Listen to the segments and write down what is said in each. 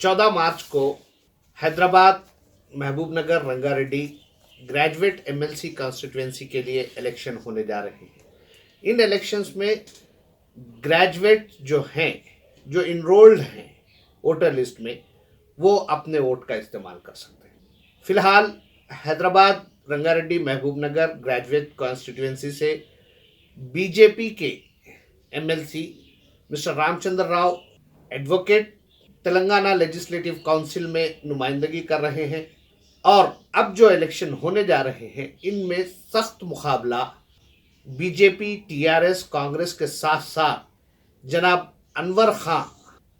14 मार्च को हैदराबाद महबूब नगर Rangareddy graduate MLC constituency के लिए इलेक्शन होने जा रहे हैं। इन इलेक्शंस में ग्रेजुएट जो हैं, जो इनरोल्ड हैं वोटर लिस्ट में, वो अपने वोट का इस्तेमाल कर सकते हैं। फिलहाल हैदराबाद रंगारेड्डी महबूब नगर ग्रेजुएट कॉन्स्टिट्यूएंसी से बीजेपी के MLC mister Ramchandra Rao advocate Telangana legislative council में नुमाइंदगी कर रहे हैं और अब जो इलेक्शन होने जा रहे हैं इनमें सख्त मुकाबला बीजेपी, टीआरएस, कांग्रेस के साथ साथ जनाब अनवर खां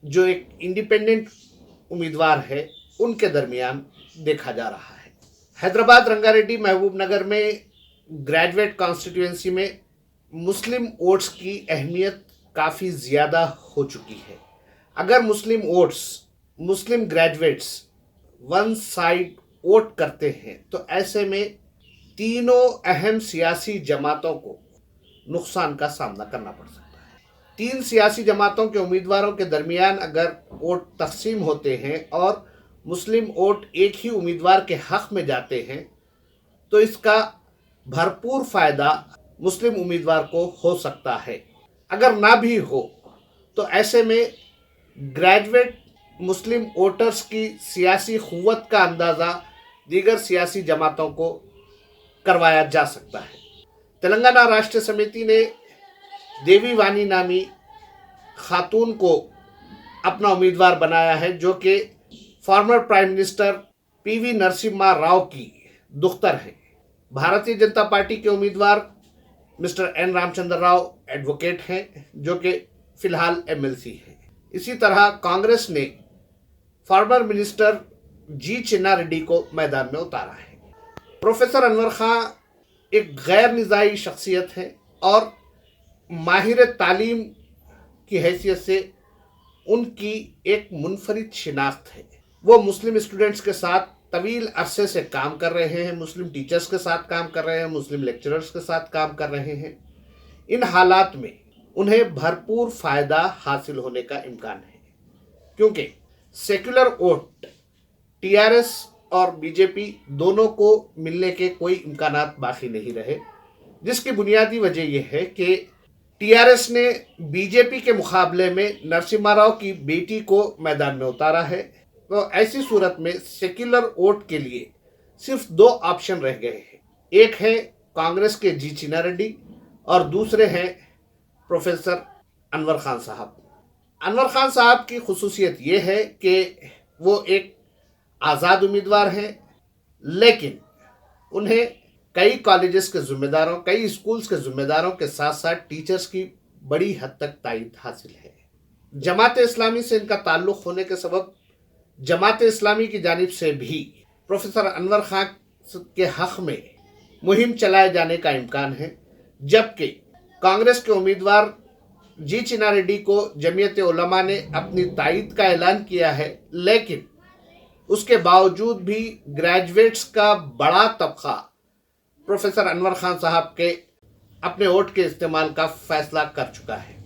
जो एक इंडिपेंडेंट उम्मीदवार है उनके दरमियान देखा जा रहा है। हैदराबाद रंगारेड्डी महबूब नगर में ग्रेजुएट कॉन्स्टिट्यूएंसी में मुस्लिम वोट्स की अहमियत काफ़ी ज़्यादा हो चुकी है। अगर मुस्लिम वोट्स, मुस्लिम ग्रेजुएट्स वन साइड वोट करते हैं तो ऐसे में तीनों अहम सियासी जमातों को नुकसान का सामना करना पड़ सकता है। तीन सियासी जमातों के उम्मीदवारों के दरमियान अगर वोट तकसीम होते हैं और मुस्लिम वोट एक ही उम्मीदवार के हक में जाते हैं तो इसका भरपूर फ़ायदा मुस्लिम उम्मीदवार को हो सकता है। अगर ना भी हो तो ऐसे में ग्रेजुएट मुस्लिम वोटर्स की सियासी क़ुव्वत का अंदाज़ा दीगर सियासी जमातों को करवाया जा सकता है। तेलंगाना राष्ट्र समिति ने देवी वानी नामी खातून को अपना उम्मीदवार बनाया है जो कि former prime minister PV Narasimha Rao की दुख्तर हैं। भारतीय जनता पार्टी के उम्मीदवार mister N Ramachandra Rao advocate हैं जो कि फ़िलहाल एमएलसी हैं। इसी तरह कांग्रेस ने फॉर्मर मिनिस्टर जी चिन्ना रेड्डी को मैदान में उतारा है। प्रोफेसर अनवर खां एक गैर निज़ाई शख्सियत है और माहिर तालीम की हैसियत से उनकी एक मुनफरिद शिनाख्त है। वो मुस्लिम स्टूडेंट्स के साथ तवील अरसे से काम कर रहे हैं, मुस्लिम टीचर्स के साथ काम कर रहे हैं, मुस्लिम लेक्चरर्स के साथ काम कर रहे हैं। इन हालात में उन्हें भरपूर फ़ायदा हासिल होने का इम्कान है क्योंकि सेक्युलर वोट टीआरएस और बीजेपी दोनों को मिलने के कोई इम्कानात बाकी नहीं रहे, जिसकी बुनियादी वजह यह है कि टीआरएस ने बीजेपी के मुकाबले में नरसिम्हा राव की बेटी को मैदान में उतारा है। तो ऐसी सूरत में सेक्युलर वोट के लिए सिर्फ दो ऑप्शन रह गए हैं। एक है कांग्रेस के जी चिन्ना रेड्डी और दूसरे हैं प्रोफेसर अनवर खान साहब। अनवर खान साहब की खुसूसियत ये है कि वो एक आज़ाद उम्मीदवार हैं, लेकिन उन्हें कई कॉलेजेस के ज़िम्मेदारों, कई स्कूल्स के ज़िम्मेदारों के साथ साथ टीचर्स की बड़ी हद तक तायद हासिल है। जमात इस्लामी से इनका ताल्लुक़ होने के सबब जमात इस्लामी की जानिब से भी प्रोफेसर अनवर खान के हक़ में मुहिम चलाए जाने का इम्कान है, जबकि कांग्रेस के उम्मीदवार जी चिन्ना रेड्डी को जमीयत उलमा ने अपनी तायद का ऐलान किया है, लेकिन उसके बावजूद भी ग्रेजुएट्स का बड़ा तबका प्रोफेसर अनवर खान साहब के अपने वोट के इस्तेमाल का फैसला कर चुका है।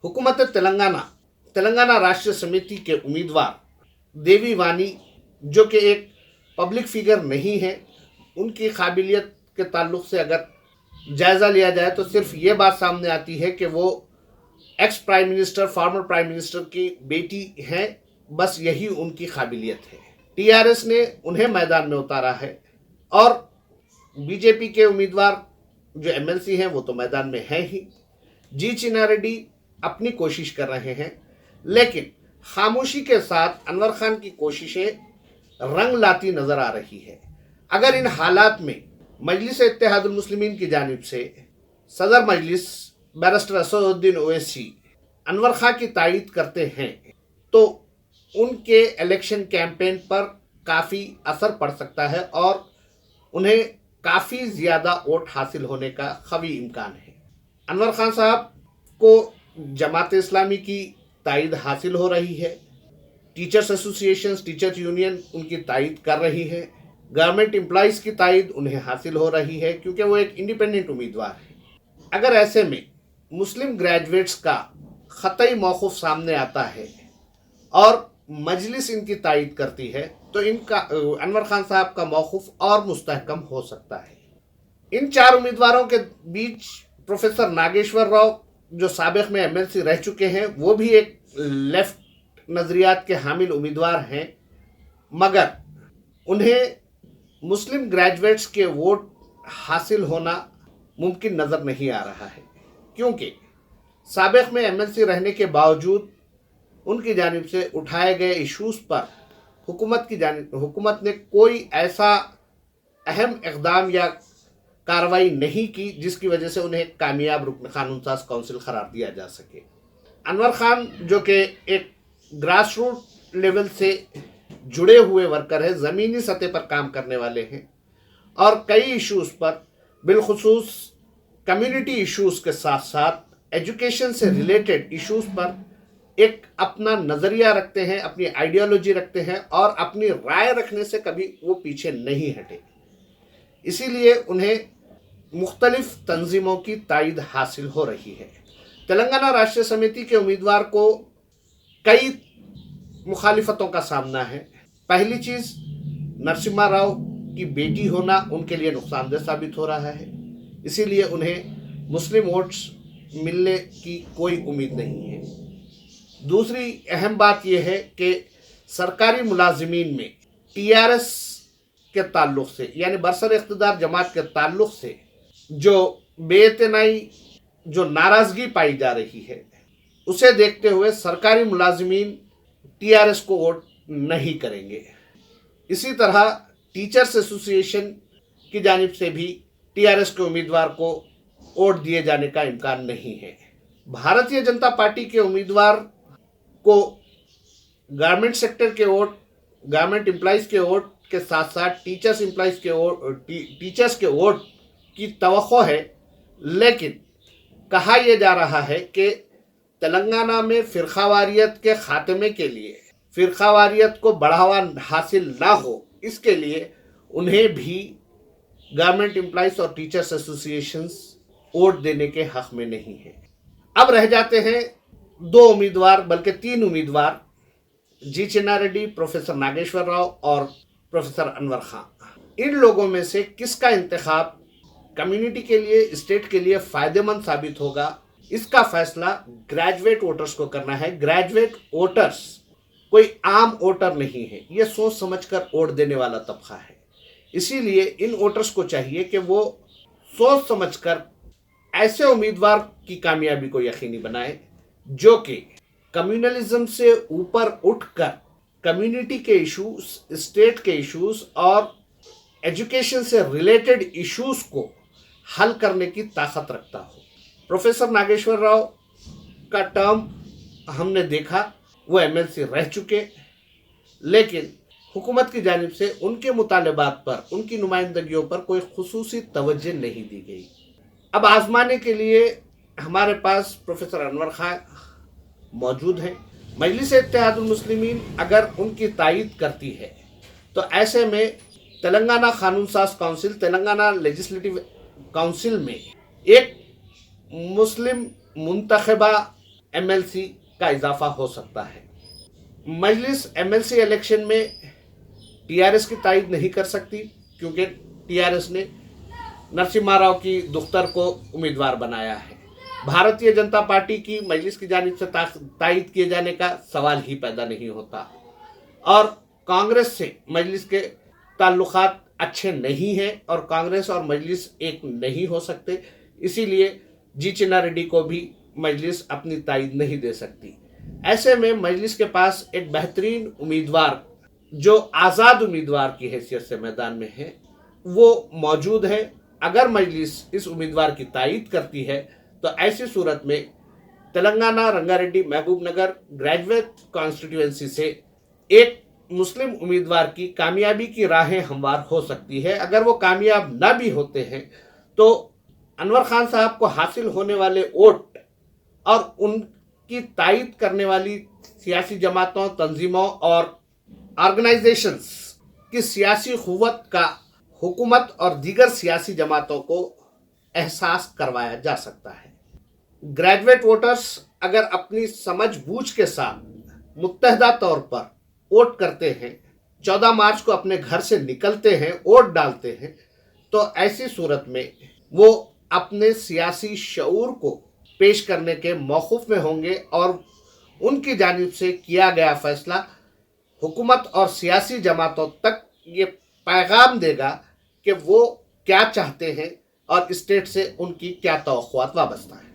हुकूमत तेलंगाना राष्ट्र समिति के उम्मीदवार देवी वानी जो कि एक पब्लिक फिगर नहीं है, उनकी काबिलियत के ताल्लुक़ से अगर जायज़ा लिया जाए तो सिर्फ ये बात सामने आती है कि वो ex prime minister, farmer prime minister की बेटी हैं, बस यही उनकी काबिलियत है। टीआरएस ने उन्हें मैदान में उतारा है और बीजेपी के उम्मीदवार जो एमएलसी हैं वो तो मैदान में हैं ही। जी चिन्ना रेड्डी अपनी कोशिश कर रहे हैं, लेकिन खामोशी के साथ अनवर खान की कोशिशें रंग लाती नज़र आ रही है। अगर इन हालात में मजलिस इत्तेहादुल मुस्लिमीन की जानिब से सदर मजलिस बैरिस्टर असदुद्दीन ओवैसी अनवर खान की तायद करते हैं तो उनके इलेक्शन कैंपेन पर काफ़ी असर पड़ सकता है और उन्हें काफ़ी ज़्यादा वोट हासिल होने का क़वी इम्कान है। अनवर खान साहब को जमात इस्लामी की तायद हासिल हो रही है, टीचर्स एसोसिएशंस, टीचर्स यूनियन उनकी तायद कर रही है, गवर्नमेंट एम्प्लॉइज़ की तायद उन्हें हासिल हो रही है क्योंकि वो एक इंडिपेंडेंट उम्मीदवार है। अगर ऐसे में मुस्लिम ग्रेजुएट्स का ख़तई मौक़िफ़ सामने आता है और मजलिस इनकी तायद करती है तो इनका अनवर खान साहब का मौक़िफ़ और मुस्तहकम हो सकता है। इन 4 उम्मीदवारों के बीच प्रोफेसर नागेश्वर राव जो साबिक़ में एमएलसी रह चुके हैं, वो भी एक लेफ्ट नज़रियात के हामिल उम्मीदवार हैं, मगर उन्हें मुस्लिम ग्रेजुएट्स के वोट हासिल होना मुमकिन नज़र नहीं आ रहा है, क्योंकि साबिक़ में एमएलसी रहने के बावजूद उनकी जानिब से उठाए गए इशूज़ पर हुकूमत ने कोई ऐसा अहम इक़दाम या कार्रवाई नहीं की जिसकी वजह से उन्हें कामयाब रुकन कानून साज काउंसिल करार दिया जा सके। अनवर खान जो कि एक ग्रास रूट लेवल से जुड़े हुए वर्कर है, ज़मीनी सतह पर काम करने वाले हैं और कई इश्यूज़ पर बिलखुसूस कम्युनिटी इश्यूज़ के साथ साथ एजुकेशन से रिलेटेड इश्यूज़ पर एक अपना नज़रिया रखते हैं, अपनी आइडियोलॉजी रखते हैं और अपनी राय रखने से कभी वो पीछे नहीं हटे। इसीलिए उन्हें मुख्तलिफ तंजीमों की तायद हासिल हो रही है। तेलंगाना राष्ट्रीय समिति के उम्मीदवार को कई मुखालिफतों का सामना है। पहली चीज़, नरसिम्हा राव की बेटी होना उनके लिए नुकसानदेह साबित हो रहा है, इसीलिए उन्हें मुस्लिम वोट्स मिलने की कोई उम्मीद नहीं है। दूसरी अहम बात यह है कि सरकारी मुलाजिमीन में टीआरएस के ताल्लुक़ से, यानी बरसर इख्तिदार जमात के ताल्लुक़ से जो बेइतनाई जो नाराज़गी पाई जा रही है, उसे देखते हुए सरकारी मुलाजिमीन टीआरएस को वोट नहीं करेंगे। इसी तरह टीचर्स एसोसिएशन की जानिब से भी टीआरएस के उम्मीदवार को वोट दिए जाने का इम्कान नहीं है। भारतीय जनता पार्टी के उम्मीदवार को गारमेंट सेक्टर के वोट, गारमेंट एम्प्लॉइज़ के वोट के साथ साथ टीचर्स के वोट की तवक्को है, लेकिन कहा यह जा रहा है कि तेलंगाना में फ़िरक़ावारियत के ख़ात्मे के लिए, फ़िरक़ावारियत को बढ़ावा हासिल ना हो, इसके लिए उन्हें भी गारमेंट एम्प्लॉइज़ और टीचर्स एसोसिएशंस वोट देने के हक़ में नहीं है। अब रह जाते हैं 2 उम्मीदवार, बल्कि 3 उम्मीदवार, जी चिन्ना रेड्डी, प्रोफेसर नागेश्वर राव और प्रोफेसर अनवर खान। इन लोगों में से किसका इंतखाब कम्युनिटी के लिए, स्टेट के लिए फ़ायदेमंद साबित होगा, इसका फैसला ग्रेजुएट वोटर्स को करना है। ग्रेजुएट वोटर्स कोई आम वोटर नहीं है, ये सोच समझकर वोट देने वाला तबका है। इसीलिए इन वोटर्स को चाहिए कि वो सोच समझकर ऐसे उम्मीदवार की कामयाबी को यकीनी बनाए जो कि कम्युनलिज्म से ऊपर उठकर कम्युनिटी के इश्यूज, स्टेट के इश्यूज और एजुकेशन से रिलेटेड इश्यूज को हल करने की ताकत रखता हो। प्रोफेसर नागेश्वर राव का टर्म हमने देखा, वो एमएलसी रह चुके, लेकिन हुकूमत की जानिब से उनके मुतालबात पर, उनकी नुमाइंदगियों पर कोई खुसूसी तवज्जो नहीं दी गई। अब आजमाने के लिए हमारे पास प्रोफेसर अनवर खान मौजूद हैं। मजलिस इत्तेहादुल मुस्लिमीन अगर उनकी तायद करती है तो ऐसे में तेलंगाना कानून साज काउंसिल, तेलंगाना लेजिस्लेटिव काउंसिल में एक मुस्लिम मुंतखबा एमएलसी का इजाफा हो सकता है। मजलिस एमएलसी इलेक्शन में टीआरएस की तायद नहीं कर सकती, क्योंकि टीआरएस ने नरसिम्हा राव की दुख्तर को उम्मीदवार बनाया है। भारतीय जनता पार्टी की मजलिस की जानिब से तायद किए जाने का सवाल ही पैदा नहीं होता, और कांग्रेस से मजलिस के ताल्लुकात अच्छे नहीं हैं और कांग्रेस और मजलिस एक नहीं हो सकते। इसीलिए जी चिन्ना रेड्डी को भी मजलिस अपनी तायद नहीं दे सकती। ऐसे में मजलिस के पास एक बेहतरीन उम्मीदवार जो आज़ाद उम्मीदवार की हैसियत से मैदान में है, वो मौजूद है। अगर मजलिस इस उम्मीदवार की तायद करती है तो ऐसी सूरत में तेलंगाना रंगारेड्डी महबूब नगर ग्रेजुएट कॉन्स्टिट्यूएंसी से एक मुस्लिम उम्मीदवार की कामयाबी की राहें हमवार हो सकती है। अगर वो कामयाब ना भी होते हैं तो अनवर खान साहब को हासिल होने वाले वोट और उनकी तायद करने वाली सियासी जमातों, तंजीमों और ऑर्गेनाइजेशंस की सियासी क़ुव्वत का हुकूमत और दीगर सियासी जमातों को एहसास करवाया जा सकता है। ग्रेजुएट वोटर्स अगर अपनी समझ बूझ के साथ मुत्तहदा तौर पर वोट करते हैं, 14 मार्च को अपने घर से निकलते हैं, वोट डालते हैं, तो ऐसी सूरत में वो अपने सियासी शऊर को पेश करने के मौक़िफ़ में होंगे और उनकी जानिब से किया गया फैसला हुकूमत और सियासी जमातों तक ये पैगाम देगा कि वो क्या चाहते हैं और स्टेट से उनकी क्या तवक्कुआत वाबस्ता है.